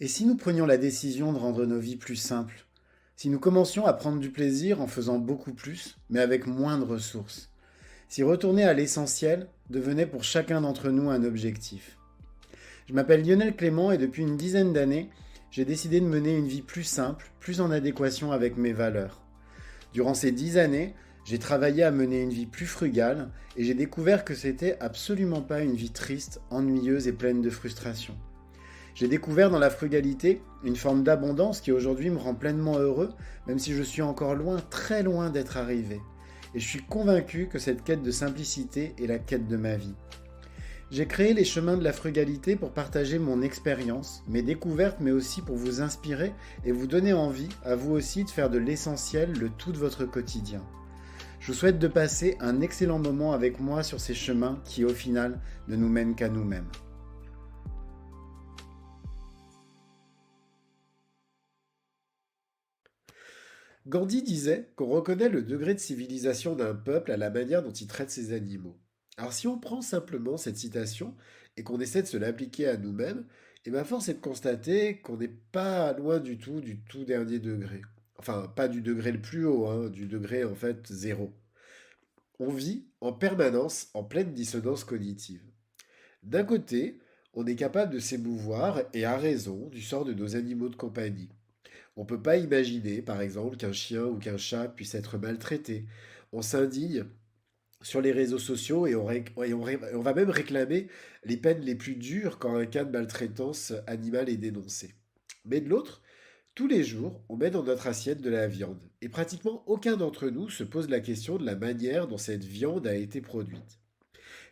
Et si nous prenions la décision de rendre nos vies plus simples? Si nous commencions à prendre du plaisir en faisant beaucoup plus, mais avec moins de ressources? Si retourner à l'essentiel devenait pour chacun d'entre nous un objectif? Je m'appelle Lionel Clément et depuis une dizaine d'années, j'ai décidé de mener une vie plus simple, plus en adéquation avec mes valeurs. Durant ces 10 années, j'ai travaillé à mener une vie plus frugale et j'ai découvert que c'était absolument pas une vie triste, ennuyeuse et pleine de frustration. J'ai découvert dans la frugalité une forme d'abondance qui aujourd'hui me rend pleinement heureux, même si je suis encore loin, très loin d'être arrivé. Et je suis convaincu que cette quête de simplicité est la quête de ma vie. J'ai créé les chemins de la frugalité pour partager mon expérience, mes découvertes, mais aussi pour vous inspirer et vous donner envie, à vous aussi, de faire de l'essentiel le tout de votre quotidien. Je vous souhaite de passer un excellent moment avec moi sur ces chemins qui, au final, ne nous mènent qu'à nous-mêmes. Gandhi disait qu'on reconnaît le degré de civilisation d'un peuple à la manière dont il traite ses animaux. Alors si on prend simplement cette citation et qu'on essaie de se l'appliquer à nous-mêmes, et bien force est de constater qu'on n'est pas loin du tout dernier degré. Enfin, pas du degré le plus haut, hein, du degré en fait zéro. On vit en permanence en pleine dissonance cognitive. D'un côté, on est capable de s'émouvoir, et à raison, du sort de nos animaux de compagnie. On ne peut pas imaginer, par exemple, qu'un chien ou qu'un chat puisse être maltraité. On s'indigne sur les réseaux sociaux et on va même réclamer les peines les plus dures quand un cas de maltraitance animale est dénoncé. Mais de l'autre, tous les jours, on met dans notre assiette de la viande. Et pratiquement aucun d'entre nous se pose la question de la manière dont cette viande a été produite.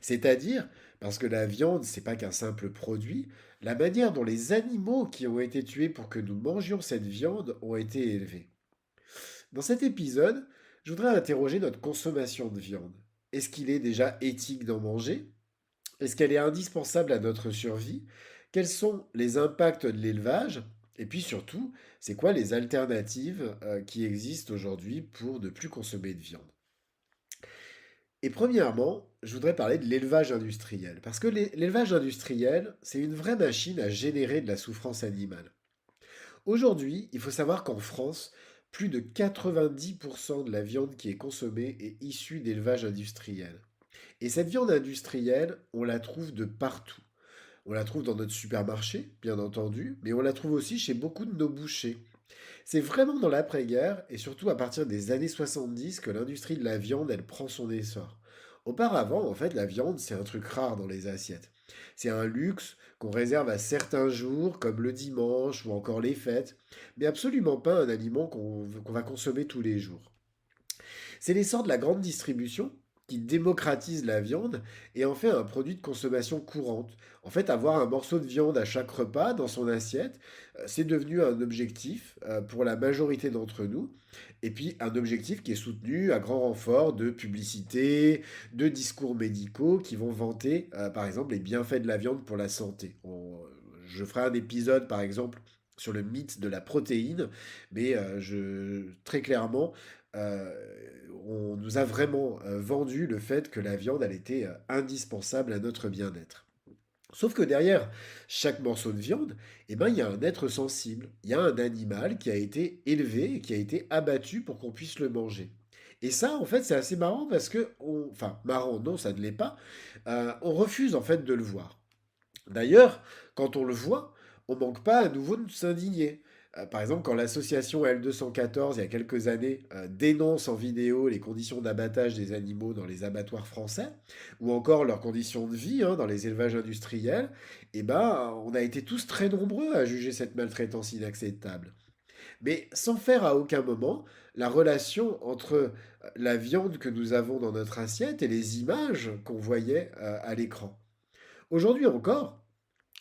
C'est-à-dire, parce que la viande, c'est pas qu'un simple produit, la manière dont les animaux qui ont été tués pour que nous mangions cette viande ont été élevés. Dans cet épisode, je voudrais interroger notre consommation de viande. Est-ce qu'il est déjà éthique d'en manger? Est-ce qu'elle est indispensable à notre survie? Quels sont les impacts de l'élevage? Et puis surtout, c'est quoi les alternatives qui existent aujourd'hui pour ne plus consommer de viande? Et premièrement, je voudrais parler de l'élevage industriel. Parce que l'élevage industriel, c'est une vraie machine à générer de la souffrance animale. Aujourd'hui, il faut savoir qu'en France, plus de 90% de la viande qui est consommée est issue d'élevage industriel. Et cette viande industrielle, on la trouve de partout. On la trouve dans notre supermarché, bien entendu, mais on la trouve aussi chez beaucoup de nos bouchers. C'est vraiment dans l'après-guerre, et surtout à partir des années 70, que l'industrie de la viande, elle prend son essor. Auparavant, en fait, la viande, c'est un truc rare dans les assiettes. C'est un luxe qu'on réserve à certains jours, comme le dimanche ou encore les fêtes, mais absolument pas un aliment qu'on va consommer tous les jours. C'est l'essor de la grande distribution qui démocratise la viande et en fait un produit de consommation courante. En fait, avoir un morceau de viande à chaque repas dans son assiette, c'est devenu un objectif pour la majorité d'entre nous. Et puis un objectif qui est soutenu à grand renfort de publicité, de discours médicaux qui vont vanter, par exemple, les bienfaits de la viande pour la santé. Je ferai un épisode, par exemple, sur le mythe de la protéine, mais très clairement, euh, on nous a vraiment vendu le fait que la viande, elle était indispensable à notre bien-être. Sauf que derrière chaque morceau de viande, eh ben, il y a un être sensible, il y a un animal qui a été élevé et qui a été abattu pour qu'on puisse le manger. Et ça, en fait, c'est assez marrant parce que, enfin, marrant, non, ça ne l'est pas, on refuse en fait de le voir. D'ailleurs, quand on le voit, on manque pas à nouveau de s'indigner. Par exemple, quand l'association L214, il y a quelques années, dénonce en vidéo les conditions d'abattage des animaux dans les abattoirs français, ou encore leurs conditions de vie dans les élevages industriels, eh ben, on a été tous très nombreux à juger cette maltraitance inacceptable. Mais sans faire à aucun moment la relation entre la viande que nous avons dans notre assiette et les images qu'on voyait à l'écran. Aujourd'hui encore,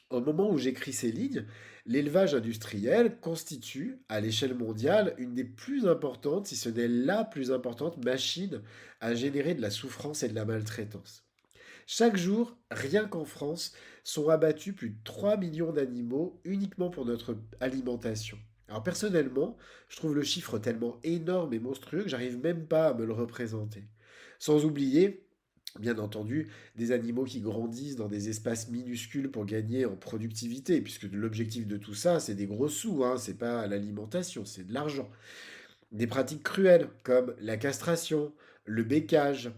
au moment où j'écris ces lignes, l'élevage industriel constitue, à l'échelle mondiale, une des plus importantes, si ce n'est la plus importante machine à générer de la souffrance et de la maltraitance. Chaque jour, rien qu'en France, sont abattus plus de 3 millions d'animaux uniquement pour notre alimentation. Alors personnellement, je trouve le chiffre tellement énorme et monstrueux que j'arrive même pas à me le représenter. Sans oublier Bien entendu, des animaux qui grandissent dans des espaces minuscules pour gagner en productivité, puisque l'objectif de tout ça, c'est des gros sous, hein, c'est pas l'alimentation, c'est de l'argent. Des pratiques cruelles comme la castration, le bécage,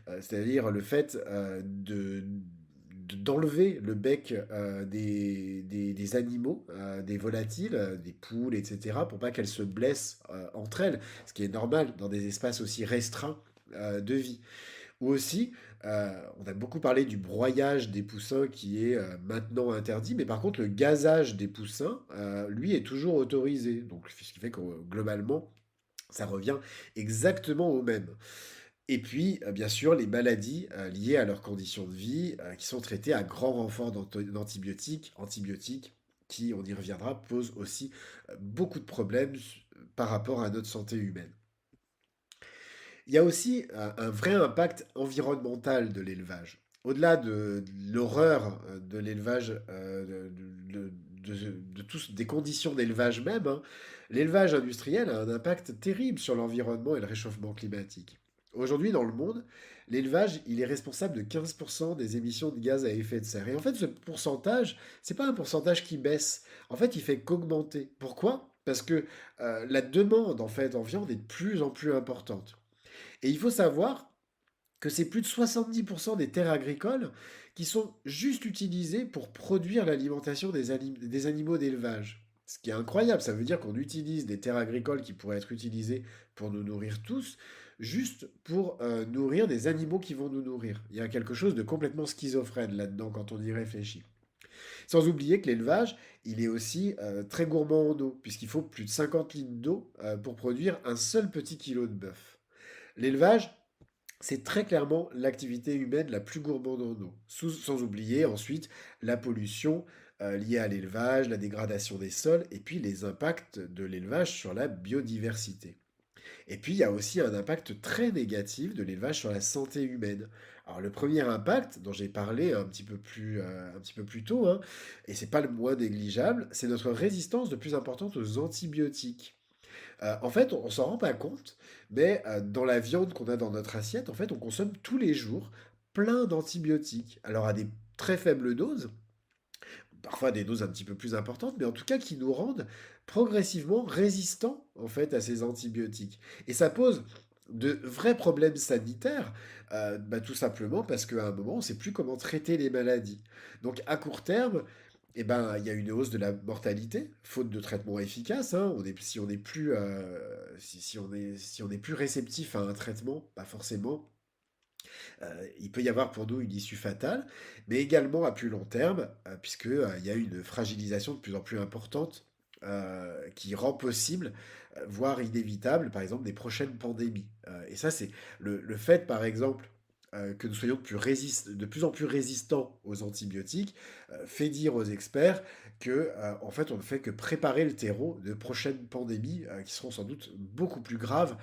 c'est-à-dire le fait d'enlever le bec des animaux, des volatiles, des poules, etc., pour pas qu'elles se blessent entre elles, ce qui est normal dans des espaces aussi restreints de vie. Ou aussi, on a beaucoup parlé du broyage des poussins qui est maintenant interdit, mais par contre le gazage des poussins, lui, est toujours autorisé. Donc, ce qui fait que globalement, ça revient exactement au même. Et puis, bien sûr, les maladies liées à leurs conditions de vie, qui sont traitées à grand renfort d'antibiotiques, qui, on y reviendra, posent aussi beaucoup de problèmes par rapport à notre santé humaine. Il y a aussi un vrai impact environnemental de l'élevage. Au-delà de l'horreur de l'élevage, des conditions d'élevage même, hein, l'élevage industriel a un impact terrible sur l'environnement et le réchauffement climatique. Aujourd'hui, dans le monde, l'élevage, il est responsable de 15% des émissions de gaz à effet de serre. Et en fait, ce pourcentage, c'est pas un pourcentage qui baisse. En fait, il fait qu'augmenter. Pourquoi? Parce que la demande en fait en viande est de plus en plus importante. Et il faut savoir que c'est plus de 70% des terres agricoles qui sont juste utilisées pour produire l'alimentation des animaux d'élevage. Ce qui est incroyable, ça veut dire qu'on utilise des terres agricoles qui pourraient être utilisées pour nous nourrir tous, juste pour nourrir des animaux qui vont nous nourrir. Il y a quelque chose de complètement schizophrène là-dedans quand on y réfléchit. Sans oublier que l'élevage, il est aussi très gourmand en eau, puisqu'il faut plus de 50 litres d'eau pour produire un seul petit kilo de bœuf. L'élevage, c'est très clairement l'activité humaine la plus gourmande en eau. Sans oublier ensuite la pollution liée à l'élevage, la dégradation des sols et puis les impacts de l'élevage sur la biodiversité. Et puis il y a aussi un impact très négatif de l'élevage sur la santé humaine. Alors le premier impact dont j'ai parlé un petit peu plus tôt, hein, et c'est pas le moins négligeable, c'est notre résistance de plus importante aux antibiotiques. En fait, on s'en rend pas compte, mais dans la viande qu'on a dans notre assiette, en fait, on consomme tous les jours plein d'antibiotiques. Alors à des très faibles doses, parfois des doses un petit peu plus importantes, mais en tout cas qui nous rendent progressivement résistants en fait à ces antibiotiques. Et ça pose de vrais problèmes sanitaires, tout simplement parce qu'à un moment, on ne sait plus comment traiter les maladies. Donc à court terme, eh ben, il y a une hausse de la mortalité, faute de traitement efficace, hein. Si on n'est plus, si on est plus réceptif à un traitement, pas forcément, il peut y avoir pour nous une issue fatale, mais également à plus long terme, puisque, il y a une fragilisation de plus en plus importante, qui rend possible, voire inévitable, par exemple, des prochaines pandémies. Et ça, c'est le fait, par exemple, que nous soyons de plus en plus résistants aux antibiotiques, fait dire aux experts que, en fait, on ne fait que préparer le terreau de prochaines pandémies, qui seront sans doute beaucoup plus graves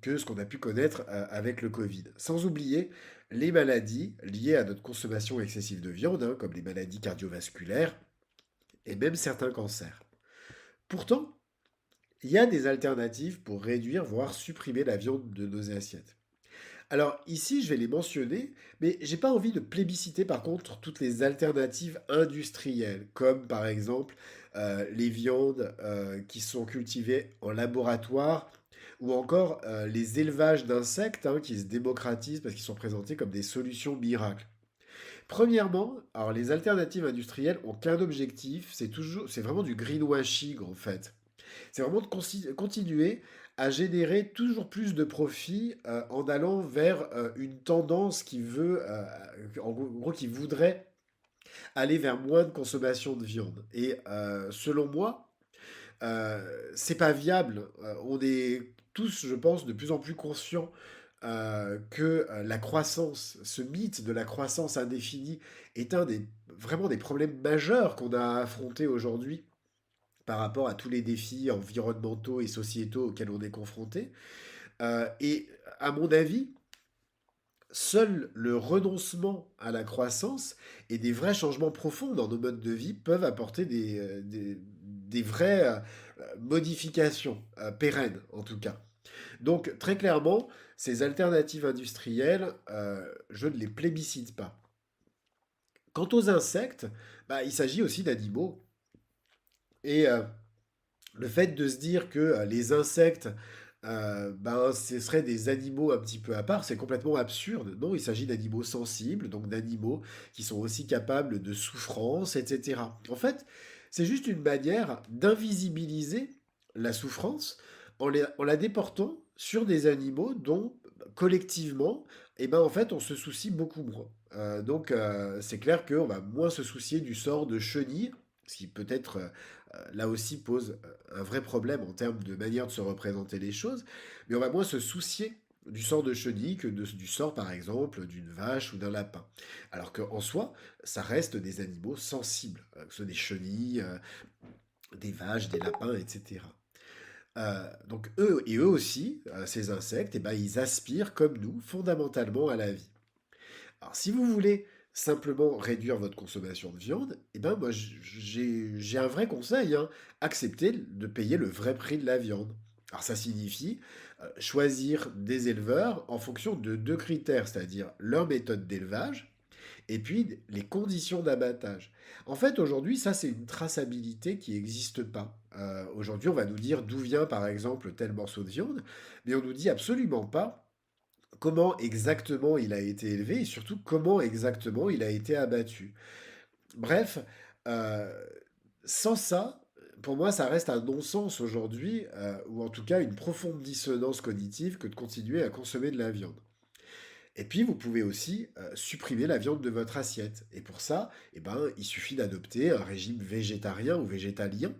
que ce qu'on a pu connaître avec le Covid. Sans oublier les maladies liées à notre consommation excessive de viande, hein, comme les maladies cardiovasculaires et même certains cancers. Pourtant, il y a des alternatives pour réduire, voire supprimer la viande de nos assiettes. Alors ici, je vais les mentionner, mais j'ai pas envie de plébisciter par contre toutes les alternatives industrielles, comme par exemple les viandes qui sont cultivées en laboratoire, ou encore les élevages d'insectes hein, qui se démocratisent parce qu'ils sont présentés comme des solutions miracles. Premièrement, alors les alternatives industrielles ont qu'un objectif, c'est vraiment du greenwashing en fait. C'est vraiment de continuer à générer toujours plus de profits en allant vers une tendance qui veut, en gros, qui voudrait aller vers moins de consommation de viande. Et selon moi, c'est pas viable. On est tous, je pense, de plus en plus conscients que la croissance, ce mythe de la croissance indéfinie, est vraiment des problèmes majeurs qu'on a à affronter aujourd'hui par rapport à tous les défis environnementaux et sociétaux auxquels on est confronté. Et à mon avis, seul le renoncement à la croissance et des vrais changements profonds dans nos modes de vie peuvent apporter des vraies modifications pérennes, en tout cas. Donc, très clairement, ces alternatives industrielles, je ne les plébiscite pas. Quant aux insectes, bah, il s'agit aussi d'animaux. Et le fait de se dire que les insectes, ben, ce seraient des animaux un petit peu à part, c'est complètement absurde. Non, il s'agit d'animaux sensibles, donc d'animaux qui sont aussi capables de souffrance, etc. En fait, c'est juste une manière d'invisibiliser la souffrance en la déportant sur des animaux dont, collectivement, eh ben, en fait, on se soucie beaucoup moins. C'est clair qu'on va moins se soucier du sort de chenilles, ce qui peut-être là aussi pose un vrai problème en termes de manière de se représenter les choses, mais on va moins se soucier du sort de chenille que du sort, par exemple, d'une vache ou d'un lapin. Alors qu'en soi, ça reste des animaux sensibles, que ce soit des chenilles, des vaches, des lapins, etc. Donc eux aussi, ces insectes, eh ben, ils aspirent comme nous fondamentalement à la vie. Alors, si vous voulez simplement réduire votre consommation de viande, eh ben moi j'ai un vrai conseil, hein. Acceptez de payer le vrai prix de la viande. Alors ça signifie choisir des éleveurs en fonction de deux critères, c'est-à-dire leur méthode d'élevage et puis les conditions d'abattage. En fait, aujourd'hui, ça c'est une traçabilité qui n'existe pas. Aujourd'hui, on va nous dire d'où vient par exemple tel morceau de viande, mais on nous dit absolument pas comment exactement il a été élevé et surtout comment exactement il a été abattu. Bref, euh, sans ça, pour moi, ça reste un non-sens aujourd'hui, ou en tout cas une profonde dissonance cognitive que de continuer à consommer de la viande. Et puis, vous pouvez aussi supprimer la viande de votre assiette. Et pour ça, eh ben, il suffit d'adopter un régime végétarien ou végétalien.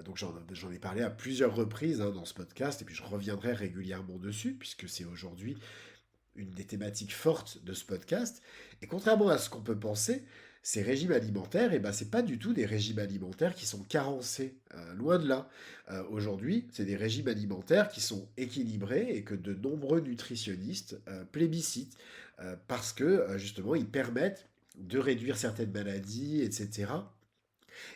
Donc, j'en ai parlé à plusieurs reprises hein, dans ce podcast, et puis je reviendrai régulièrement dessus, puisque c'est aujourd'hui une des thématiques fortes de ce podcast. Et contrairement à ce qu'on peut penser, ces régimes alimentaires, eh ben, c'est pas du tout des régimes alimentaires qui sont carencés, loin de là. Aujourd'hui, c'est des régimes alimentaires qui sont équilibrés et que de nombreux nutritionnistes plébiscitent parce que justement, ils permettent de réduire certaines maladies, etc.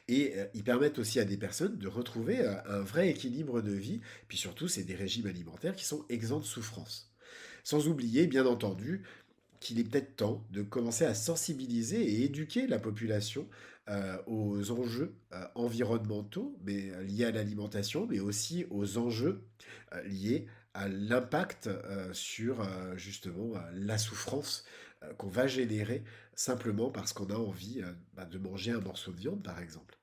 Et ils permettent aussi à des personnes de retrouver un vrai équilibre de vie. Puis surtout, c'est des régimes alimentaires qui sont exempts de souffrance. Sans oublier, bien entendu, qu'il est peut-être temps de commencer à sensibiliser et éduquer la population aux enjeux environnementaux mais, liés à l'alimentation, mais aussi aux enjeux liés à l'impact sur justement la souffrance qu'on va générer simplement parce qu'on a envie de manger un morceau de viande, par exemple.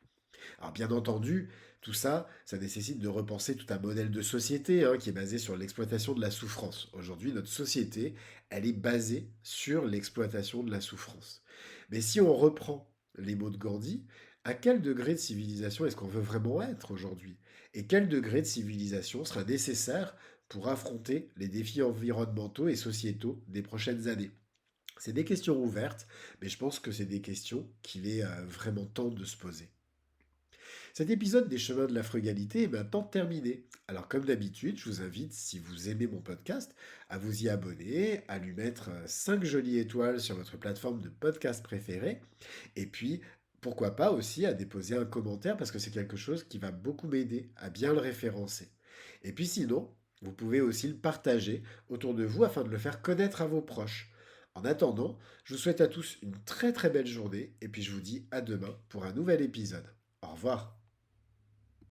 Alors bien entendu, tout ça, ça nécessite de repenser tout un modèle de société hein, qui est basé sur l'exploitation de la souffrance. Aujourd'hui, notre société, elle est basée sur l'exploitation de la souffrance. Mais si on reprend les mots de Gandhi, à quel degré de civilisation est-ce qu'on veut vraiment être aujourd'hui? Et quel degré de civilisation sera nécessaire pour affronter les défis environnementaux et sociétaux des prochaines années? C'est des questions ouvertes, mais je pense que c'est des questions qu'il est vraiment temps de se poser. Cet épisode des chemins de la frugalité est maintenant terminé. Alors comme d'habitude, je vous invite, si vous aimez mon podcast, à vous y abonner, à lui mettre 5 jolies étoiles sur votre plateforme de podcast préférée, et puis pourquoi pas aussi à déposer un commentaire parce que c'est quelque chose qui va beaucoup m'aider à bien le référencer. Et puis sinon, vous pouvez aussi le partager autour de vous afin de le faire connaître à vos proches. En attendant, je vous souhaite à tous une très très belle journée et puis je vous dis à demain pour un nouvel épisode. Au revoir.